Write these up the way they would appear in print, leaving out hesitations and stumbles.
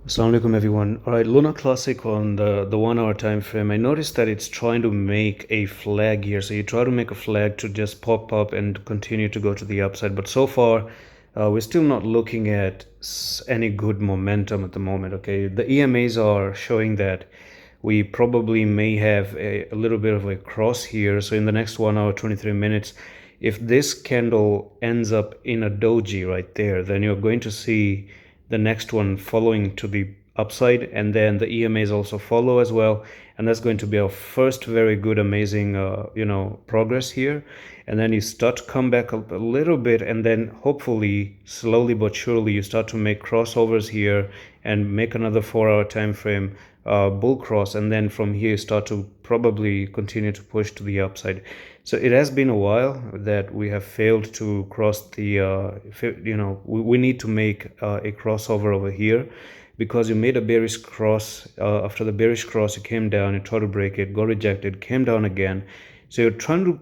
Assalamu alaikum everyone. Alright, Luna Classic on the 1 hour time frame. I noticed that it's trying to make a flag here. So you try to make a flag to just pop up and continue to go to the upside. But so far, we're still not looking at any good momentum at the moment. Okay, the EMAs are showing that we probably may have a little bit of a cross here. So in the next 1 hour, 23 minutes, if this candle ends up in a doji right there, then you're going to see the next one following to the upside, and then the EMAs also follow as well, and that's going to be our first very good amazing progress here. And then you start to come back up a little bit, and then hopefully slowly but surely you start to make crossovers here and make another 4 hour time frame bull cross, and then from here you start to probably continue to push to the upside. So it has been a while that we have failed to cross the we need to make a crossover over here, because you made a bearish cross. After the bearish cross, you came down, you tried to break it, got rejected, came down again. So you're trying to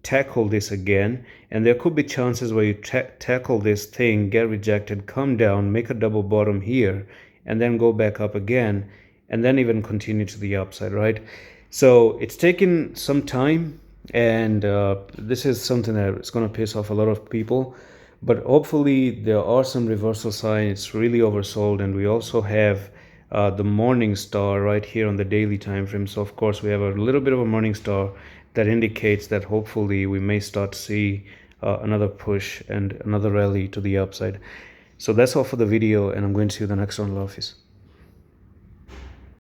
tackle this again, and there could be chances where you tackle this thing, get rejected, come down, make a double bottom here, and then go back up again, and then even continue to the upside, right? So it's taken some time, and this is something that is going to piss off a lot of people, but hopefully there are some reversal signs. It's really oversold, and we also have the morning star right here on the daily time frame. So of course we have a little bit of a morning star that indicates that hopefully we may start to see another push and another rally to the upside. So that's all for the video, and I'm going to see you in the next one. Love, peace.